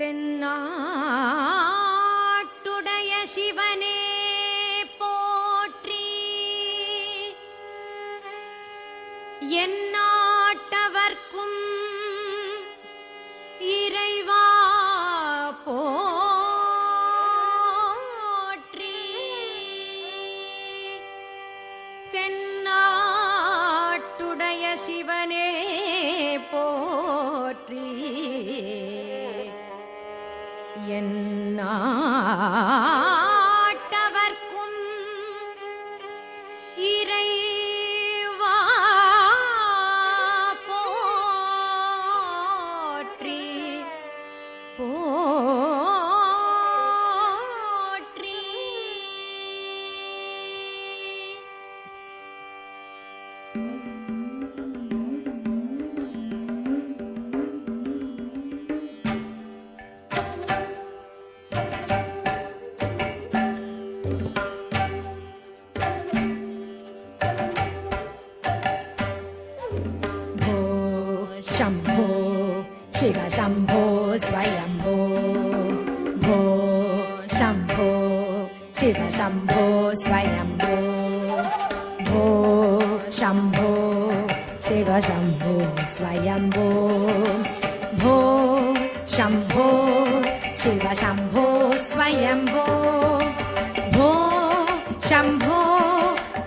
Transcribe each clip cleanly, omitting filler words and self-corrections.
தென்னாட்டுடைய சிவனே போற்றி, எந்நாட்டவர்க்கும் இறைவா போற்றி. தென்னாட்டுடைய சிவனே போற்றி, எந்நாட்டவர்க்கும் இறைவா போற்றி போற்றி. शम्भो शिव शम्भो स्वयम्भो, भो शम्भो शिव शम्भो स्वयम्भो, भो शम्भो शिव शम्भो स्वयम्भो, भो शम्भो शिव शम्भो स्वयम्भो, भो शम्भो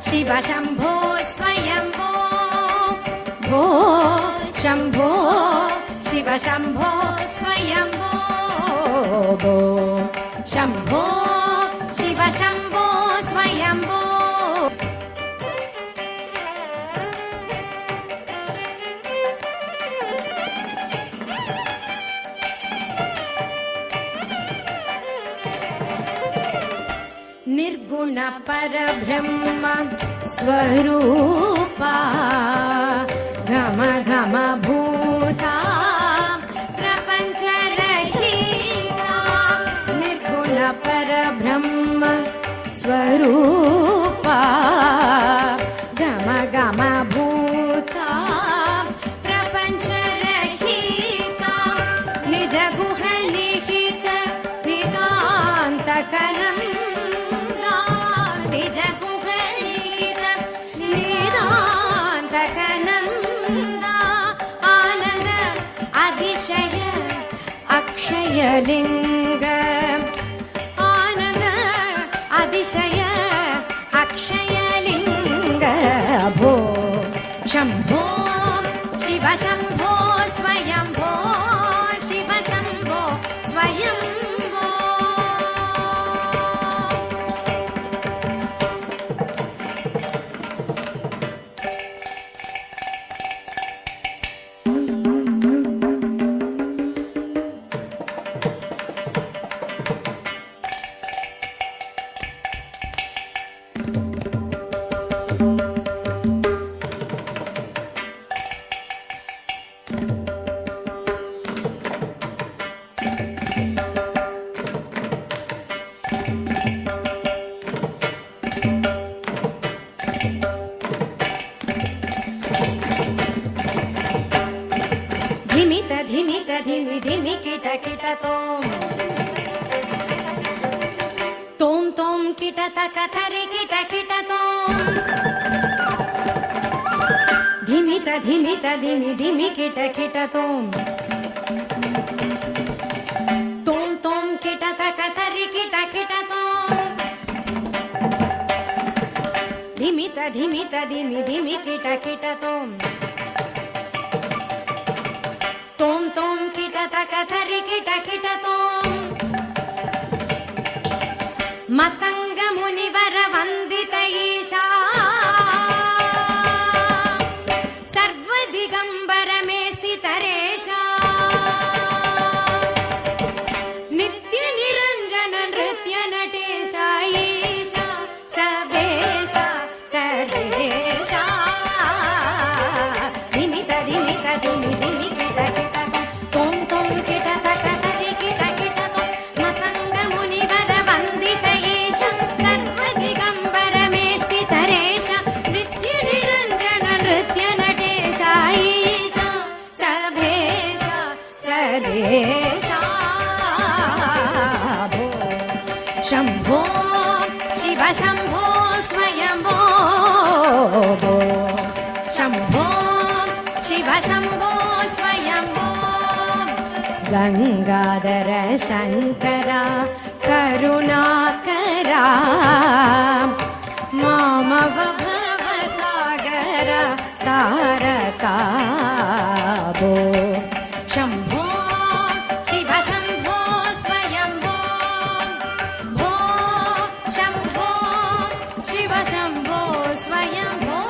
शिव शम्भो स्वयम्भो, भो शम्भो शिव शम्भो स्वयम्भो, भो शम्भो शिव शम्भो स्वयम्भो. निर्गुण परब्रह्म स्वरूपा, घम घम भूता प्रपञ्चरहिता, निर्गुण परब्रह्म स्वरूपा, घम घम भूता प्रपञ्चरहिता, निज गुह निहित नितान्तकनन्दा, निज गुह निहित नितान्तकनन्दा, आनन्द अतिशय अक्षयलिङ्ग, आनन्द अतिशय अक्षयलिङ्ग, भो शम्भो शिव शम्भो स्वयम्भो, शिव शम्भो स्वयम्भो. धिमित धिमित धिमि धिमि किट किट तोम, तोम तोम किट तक तरि किट किट तोम, धिमित धिमित धिमि धिमि किट किट तोम, तोम तोम किट तक तरि किट किट तोम, धिमित धिमित धिमि धिमि किट किट तोम, तोम तोम किट तक तरि किट किट तोम. मतंग मुनिवर वंदित ईशा, सर्व दिगंबर में स्थित रेशा, नित्य निरंजन नृत्य नटेशा, ईशा सबेशा सर्वेशा, धिमित धिमित धिमि धिमि किट किट तोम तोम किट तक तरि किट किट तोम. मतंग मुनिवर वंदित ईशा, शम्भो शिव शम्भो स्वयम्भो गंगाधर शंकरा करुणाकरा मामव भवसागर तारका भो शम्भो शिव शम्भो स्वयम्भो भो शम्भो शिव शम्भो स्वयम्भो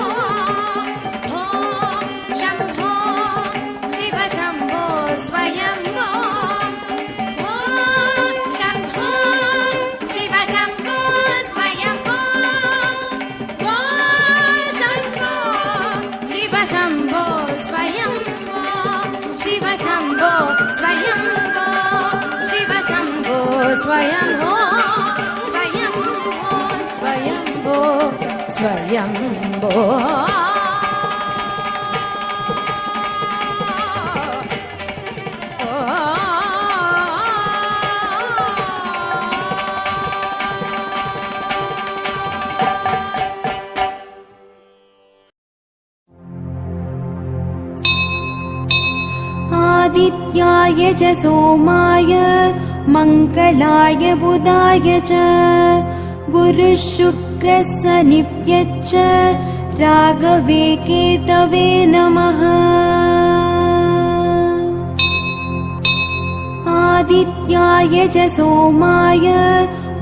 भो शम्भो शिव शम्भो स्वयम्भो भो शम्भो शिव शम्भो स्वयम्भो भो शम्भो शिव शम्भो स्वयम्भो शिव शम्भो स्वयम्भो शिव शम्भो स्वयम्भो स्वयम्भो स्वयम्भो स्वयम्भो आदित्याय च सोमाय मङ्गलाय बुधाय च गुरुः शुक्रः शनिभ्यश्च राघवे केतवे नमः। आदित्याय च सोमाय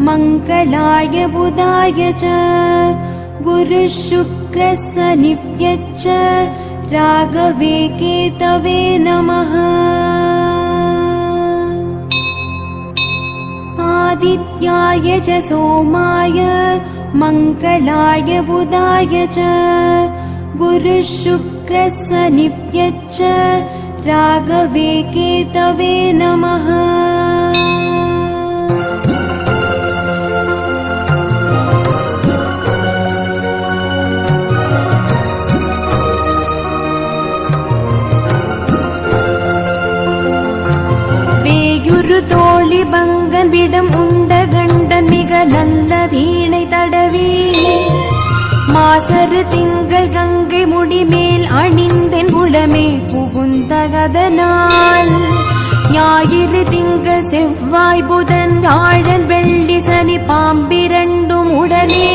मङ्गलाय बुधाय च गुरुः शुक्रः शनिभ्यश्च राघवे केतवे नमः। आदित्याय च सोमाय मङ्गलाय बुधाय च गुरुः शुक्रः शनिभ्यश्च राघवे केतवे नमः। தோழி பங்கன் விடம் உண்ட கண்டன் மிக நல்ல வீணை தடவி மாசரு திங்கள் கங்கை முடிமேல் அணிந்தென் உளமே புகுந்தகதனால் ஞாயிறு திங்கள் செவ்வாய் புதன் வியாழன் வெள்ளி சனி பாம்பிரண்டும் உடனே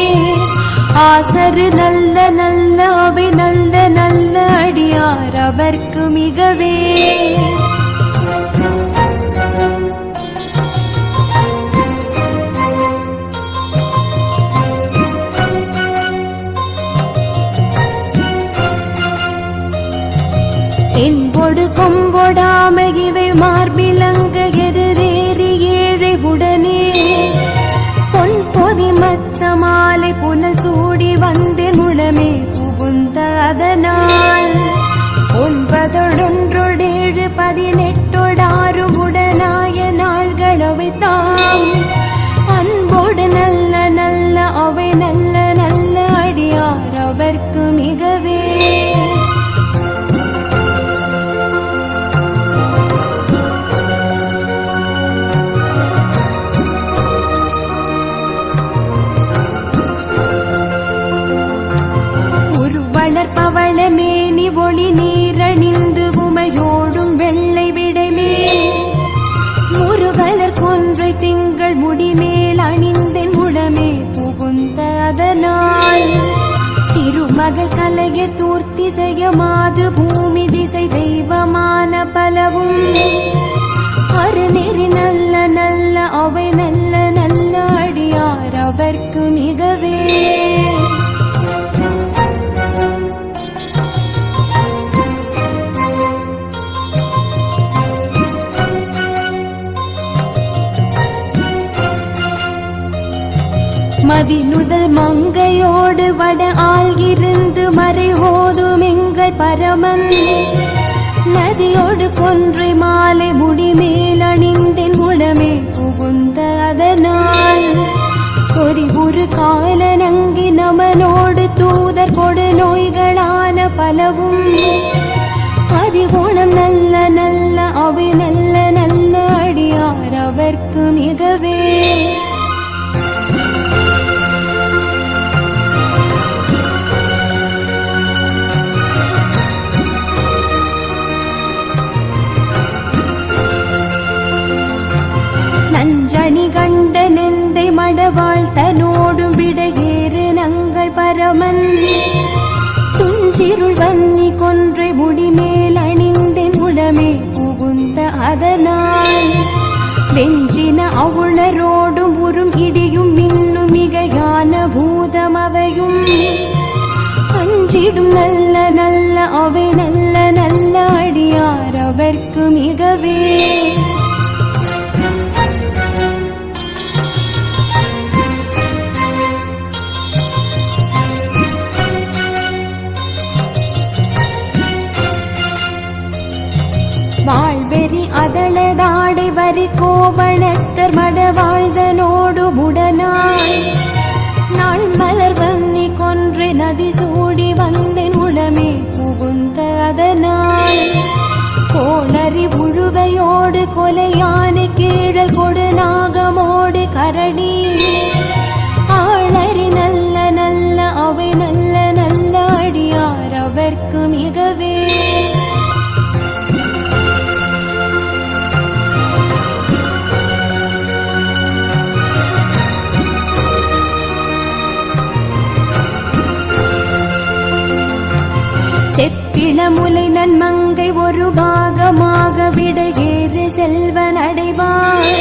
ஆசரு நல்ல நல்ல அவை நல்ல நல்ல அடியார் அவர்க்கு மிகவே என்பொடு கொம்பொடாம இவை மார்பிலங்க எதிரேறி ஏழை உடனே பொன் பொதி மத்த மாலை புனல் சூடி வந்தேன் உளமே புகுந்த அதனால் 9 18 உடனாய நாள்களவை தாம் அன்போடு நல்ல நல்ல அவை நல்ல நல்ல அடியார் அவர்க்கு மிகவே மேனி ஒளி நீரணிந்து உமையோடும் வெள்ளை விடைமே முருகலர் கொன்றை திங்கள் முடிமேல் அணிந்தென் உளமே புகுந்த அதனால் திருமகள் கலைய தூர்த்தி செய்ய மாது பூமி திசை தெய்வமான பலவும் அருநெறி நல்ல நல்ல அவை நல்ல நல்ல அடியார் அவர்க்கு மிகவே மதிநுதல் மங்கையோடு வட ஆள்கிருந்து மறை ஓதும் எங்கள் பரமன் நதியோடு கொன்றை மாலை முடிமேல் அணிந்தென் உளமே புகுந்த அதனால் பொறிவுறு காலனங்கி நமனோடு தூதர் கொடு நோய்களான பலவும் அதிகுணம் நல்ல நல்ல அவை நல்ல நல்ல அடியார் அவர்க்கு மிகவே அஞ்சிருள் வன்னி கொன்றை முடிமேல் அணிந்தேன் உளமே புகுந்த அதனால் வெஞ்சின அவுணரோடும் உறும் இடியும் மின்னும் மிகையான பூதமவையும் அஞ்சிடும் நல்ல நல்ல அவை நல்ல நல்ல அடியார் அவர்க்கு மிகவே வாழ்வெறி அதளதாடை வரி கோவணத்தர் மட வாழ்தனோடு முடனாய் நாள் மலர் வன்னி கொன்றை நதி சூடி வந்தேன் உளமே புகுந்த அதனால் கோளறி உழுவையோடு கொலையான கீழல் கொடு நாகமோடு கரடி ஆளறி நல்ல நல்ல அவை நல்ல நல்ல அடியார் அவர்க்கு மிகவே செப்பிளமுலை நன்மங்கை ஒரு பாகமாக விடையேறு செல்வன் அடைவார்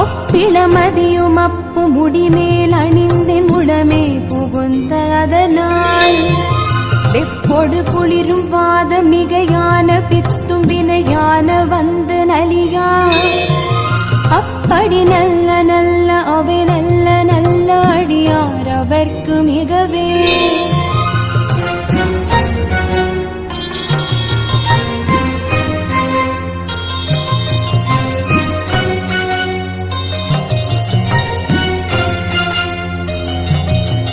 ஒப்பிளமதியும் அப்பு முடிமேல் அணிந்தேன் உளமே புகுந்த அதனால் வெப்பொடு குளிரும் வாத மிகையான பித்தும் வினையான வந்து நலியா அப்படி நல்ல நல்ல அவை நல்ல நல்ல அடியார் அவர்க்கு மிகவே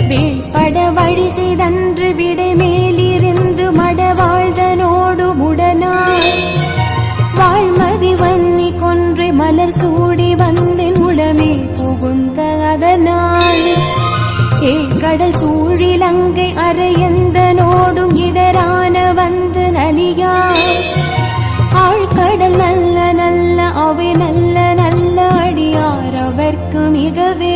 வீழ்பட வழி செய்தன்று விடை மேலிருந்து மடவாழ்தனோடு முடனாய் வாழ்மதி வன்னி கொன்றை மலர் சூடி வந்தேன் உளமே புகுந்த அதனால் ஏழ்கடல் சூழிலங்கை அரையந்தனோடும் இடரான வந்து நலியா ஆழ்கடல் நல்ல நல்ல அவை நல்ல நல்ல அடியார் அவர்க்கு மிகவே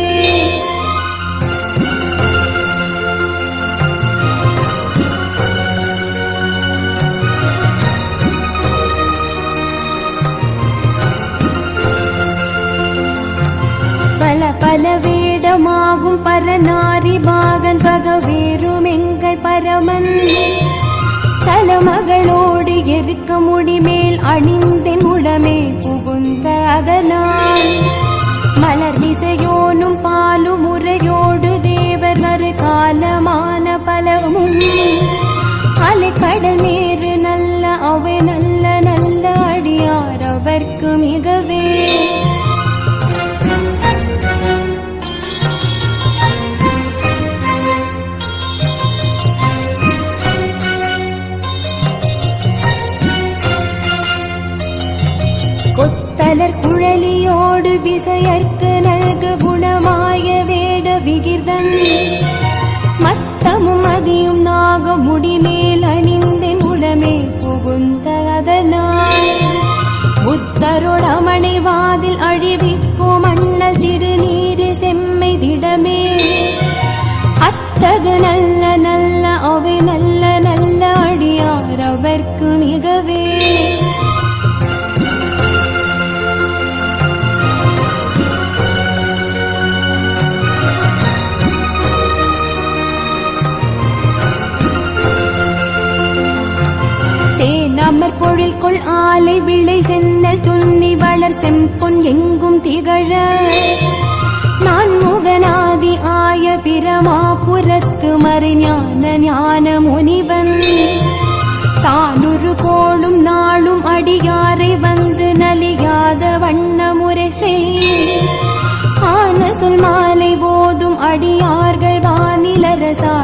பல வேடமாகும் பரநாரி பாகன் பகவேறும் எங்கள் பரமன் சலமகளோடு எருக்க முடிமேல் அணிந்தேன் உளமே புகுந்த அதனால் மலர் விசையோனும் பாலும் முறையோடு தேவர் வரு காலமான பலமும் அலைக்கடல் நேரு நல்ல அவை நல்ல நல்ல அடியார் அவர்க்கு மிகவே கொத்தலர் குழலியோடு விசையற்கு நல்கு குணமாய வேட விகிர்தன் மத்தமும் அதியும் நாக முடிமேல் அணிந்தேன் உளமே புகுந்த அதனால் புத்தரோடமனை வாதில் அழிவிக்கும் அண்ணல் திருநீரு செம்மை திடமே அத்தகு நல்ல நல்ல அவை நல்ல நல்ல அடியார் அவர்க்கு மிகவே தேனமர் பொழில் கொள் ஆலை விளை சென்னல் துண்ணி வளர் செம்பொன் எங்கும் திகழ நான் முகநாதி ஆய பிரமாபுரத்து மறைஞான ஞான முனிவன் தானுரு கோளும் நாளும் அடியாரை வந்து நலியாத வண்ண முறை செய் ஆன சொல் மாலை போதும் அடியார்கள் வானிலரசாழ்வராணி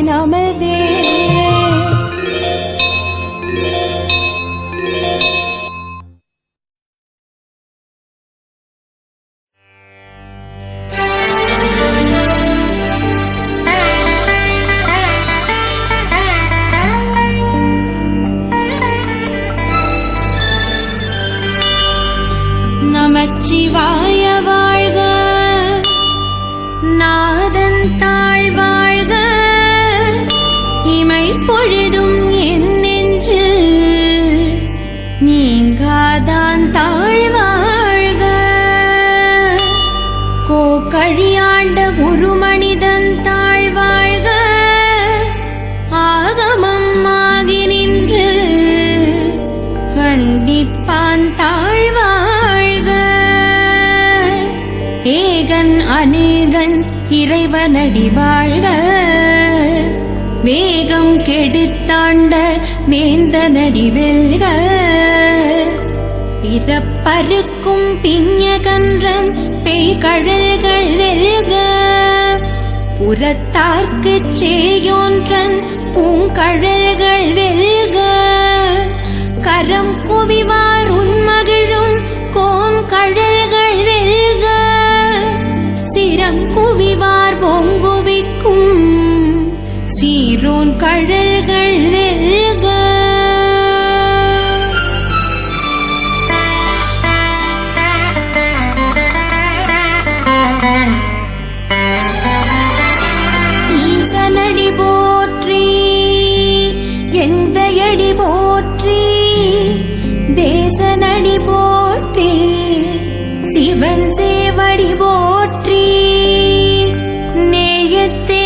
நமதே நமச்சிவாய வாழ்க, நாதன் தாழ் வாழ்க, இமை உருமனிதன் தாழ்வாழ்க ஆகமம் ஆகி நின்று கண்டிப்பான் தாழ்வாழ்க ஏகன் அநேகன் இறைவனடி வாழ்க வேகம் கெடுத்தாண்ட வேந்தனடி வெல்க பிறப்பருக்கும் பிஞகன்றன் பேய்கழல்கள் வெல்க புறத்தார்க்குச் சேயோன்றன் பூங்கழல்கள் வெல்க கரம் குவிவார் உன்மகிழும் கோங்கழல்கள் வெல்க சிரம் குவிவார் பொங்குவிக்கும் சீரோன் கழல்கள் வெல்க ஈசனடி போற்றி எந்தையடி போற்றி தேசனடி போற்றி சிவன் சேவடி போற்றி நேயத்தே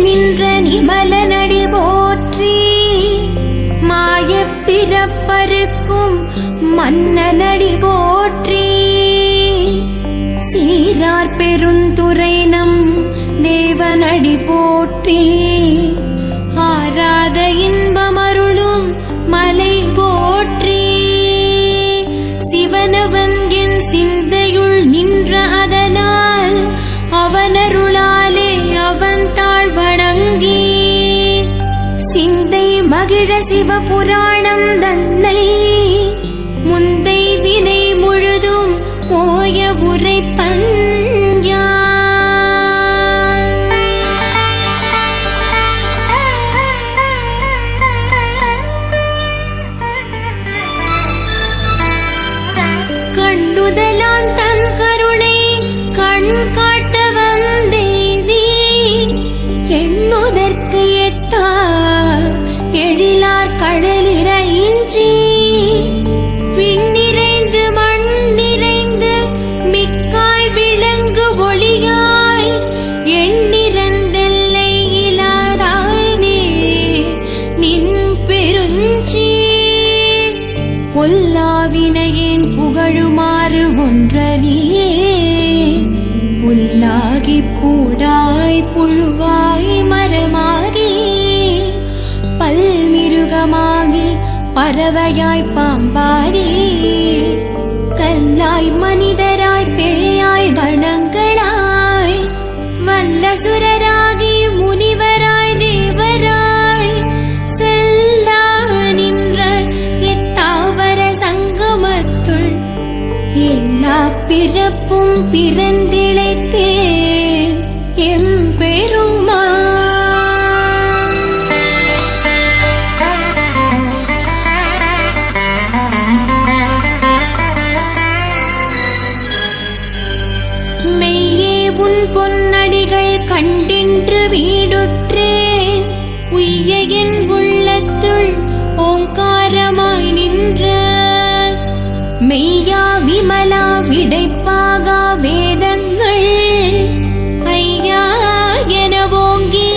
நின்ற நிமலனடி போற்றி மாயப் பிறப்பருக்கும் மன்னனடி போற்றி சீரார் பெருந்துரை நம் தேவனடி போற்றி ஆராத இன்பமருளும் மலை போற்றி சிவனவன் என் சிந்தையுள் நின்ற அதனால் அவனருளாலே அவன் தாழ் வணங்கி சிந்தை மகிழ சிவபுராணம் தன்னை முந்தை வினை முழுதும் போய உரைப்பன் கண்டுதலான் தன் கருணை கண் காட்ட வந்தேதி எண்ணுதற்கு எட்டா எழிலார் கடலிறையின்றி விண்ணிறைந்து மண் நிறைந்து மிக்காய் விளங்கு ஒளியாய் எண்ணிறந்தெல்லை இலாதானே நின் பெருஞ்சி பொல்லாவினையேன் புகழுமாறு ஒன்றறியே புல்லாகி பூடாய் புழுவாய் மரமாகி பல்மிருகமாகி பறவையாய் பாம்பாகி கல்லாய் மனிதராய் பேயாய் கணங்களாய் வல்லசுரராகி முனிவராய் தேவராய் செல்லா நின்ற இத்தாவர சங்கமத்துள் எல்லா பிறப்பும் பிறந்திழைத்தேன் எம்பெருமான் மெய்யே உன் பொன்னடிகள் கண்டின்று வீடுற்றேன் உய்ய என் உள்ளத்துள் ஓங்காரமாய் நின்ற மெய்யா விமலா விடைப்பாகா வேதங்கள் ஐயா என ஓங்கி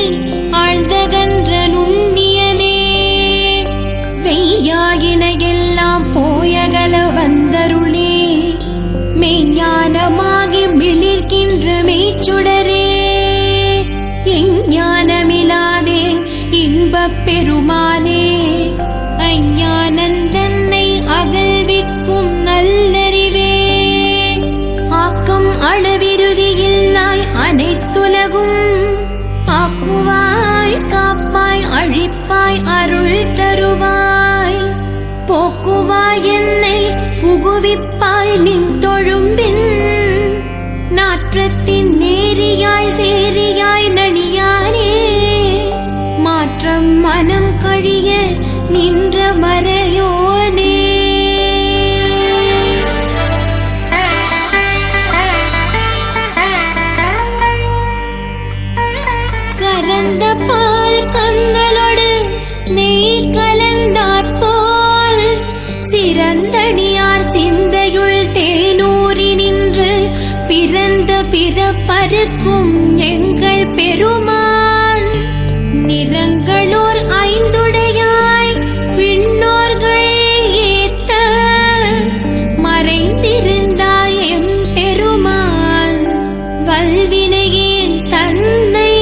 ஆழ்ந்தகன்ற நுண்ணியனே வெய்யாயின எல்லாம் போயகல வந்தருளே மெய்ஞானமாகி மிளிர்கின்ற மெய்ச்சுடரே எஞ்ஞானமிலாதேன் இன்பப் பெருமானே அஞ்ஞானந்தன்னை அகழ்விக்கும் நல்லறிவே ஆக்கம் அளவிருதியில்லாய் அனைத்துலகும் ஆக்குவாய் காப்பாய் அழிப்பாய் அருள் தருவாய் போக்குவாய் என்னை புகுவிப்பாய் நின் தொழும்பின் நாற்றத்தின் நேரியாய் சேரியாய் நணியானே மாற்றம் மனம் கழிய நின்ற மறையோனே கரந்த பால் கந்தலோடு நெய் கலந்தாற்போல் சிறந்தடியார் சிந்தையுள் தே பருக்கும் எங்கள் பெருமான் நிறங்களோர் ஐந்துடையாய் விண்ணோர்கள் ஏத்த மறைந்திருந்தாய் எம் பெருமான் வல்வினையேன் தன்னை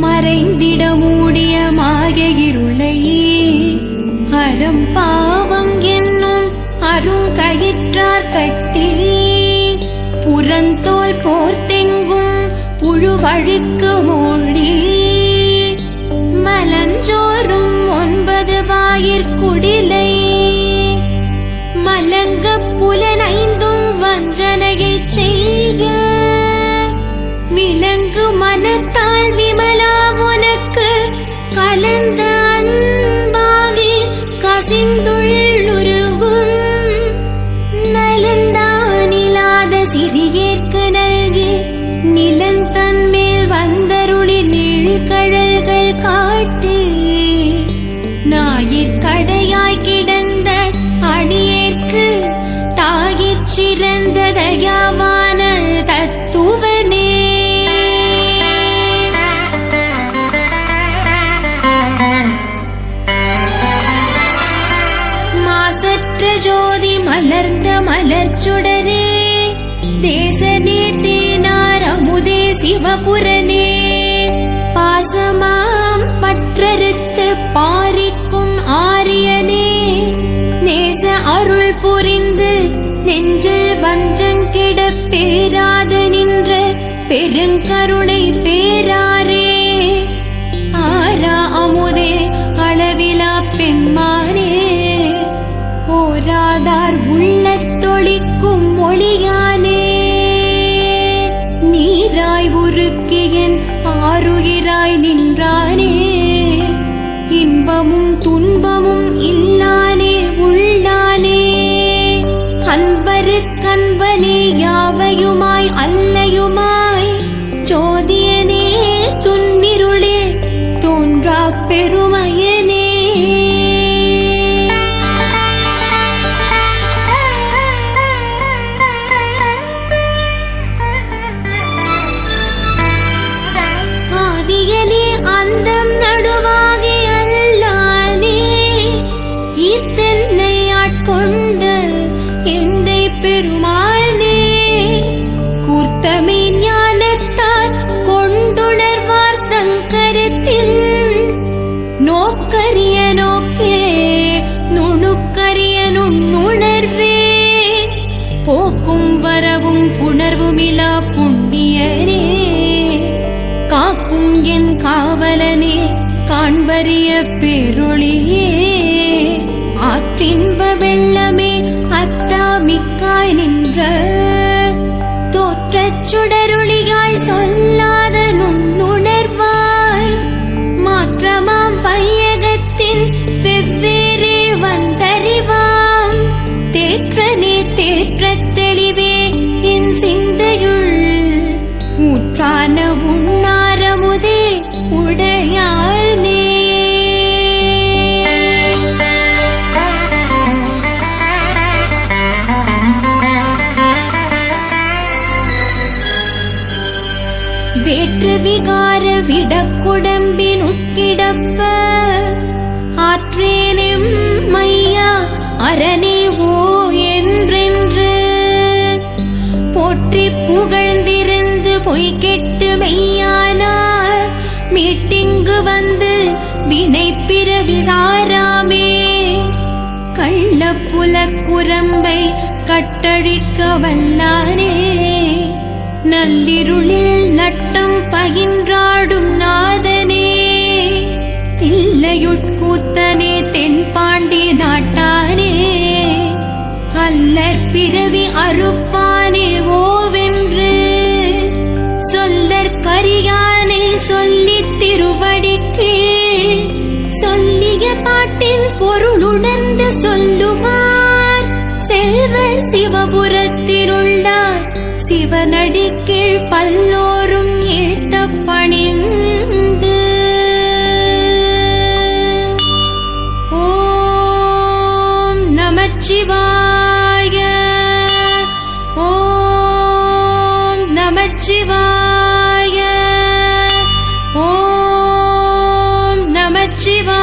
மறைந்திட மூடிய மாய இருளை அறம் பாவம் என்னும் அருங்கயிற்றார் கட்டி புறந்தோல் போர்த்தெங்கும் புழுவழுக்கு மூடி மலஞ்சோறும் 9 வாயிற்குடிலை மலங்க புலனைந்தும் வஞ்சனையைச் செய்ய விலங்கு மனத்தால் விமலா உனக்கு கலந்த அன்பாகி கசிந்துள்ளுருவும் நலந்தானிலாத சிறியேற்கு நல்கி நிலந்தன் மேல் வந்தருளி நீழ்கழல்கள் காட்டி ஞாயிற்கடையாய் கிடந்த அடியேற்கு தாயிற் சிறந்த தயாவான தத்துவனே மாசற்ற ஜோதி மலர்ந்த மலர்ச்சுடரே தேசனே தேனார் அமுதே சிவபுரனே பாசமாம் பற்றறுத்து பாரிக்கும் ஆரியனே நேச அருள் புரிந்து நெஞ்சில் வஞ்சங்கிட பேராத நின்ற பெருங்கருணை பேராரே ஆரா அமுதே அளவிலா பெம்மானே ஓராதார் உள்ளத்தொளிக்கும் மொழியானே நீராய் உருக்கியன் ஆருயிராய் நின்றானே இன்பமும் துன்பமும் இல்லானே உள்ளானே அன்பருக்கன்பனே யாவையுமாய் அல்லையுமாய் ஜோதியனே துன்னிருளே தோன்றா பெருமையனே ஆதியனே அந்தம் நடுவாகி அல்லானே ஈத்தென்னை ஆட்கொண்ட எந்தை பெருமானே கூர்த்தமே ஞானத்தார் கொண்டுணர்வார் தங்கரத்தில் நோக்கரிய நோக்கே நுணுக்கரிய நுண்ணுணர்வே போக்கும் வரவும் புணர்வுமிலா புண்ணியரே காக்கும் என் காவலனே காண்பரிய பேரொளியே ஆற்றின்ப வெள்ளமே அத்தாமிக்காய் நின்ற தோற்றச் சுடரொளியாய் சொல்லாத நுண்ணுணர்வாய் மாற்றமாம் வையகத்தின் வெவ்வேறே வந்தறிவாம் தேற்றனே தேற்றத் தெளிவே என் சிந்தையுள் ஊற்றான உண்ணாரமுதே உடையானே வேற்று விகார விடக்குடம்பின் உட்கிடப்ப ஆற்றேனெம் மையா அரணே ஓ என்றென்று போற்றி புகழ்ந்திருந்து பொய் கெட்டு மெய்யானார் மீட்டிங்கு வந்து வினை பிறவி சாராமே கள்ள புலக்குரம்பை கட்டழிக்க வல்லானே நள்ளிருளில் நட்டம் பகின்றாடும் நாதனே தில்லையுட்கூத்தனே தென்பாண்டி நாட்டானே அல்லற் பிறவி அறுப்பானே ஓவென்று சொல்லற்கரியானே சொல்லித் திருவடி கீழ் சொல்லிய பாட்டின் பொருளுணர்ந்து சொல்லுவார் செல்வர் சிவபுரத்திலுள்ளார் சிவனடி கீழ் பல்லோரும் ஏத்த பணிந்து ஓம் நமச்சிவாய ஓம் நமச்சிவாய நமச்சிவாய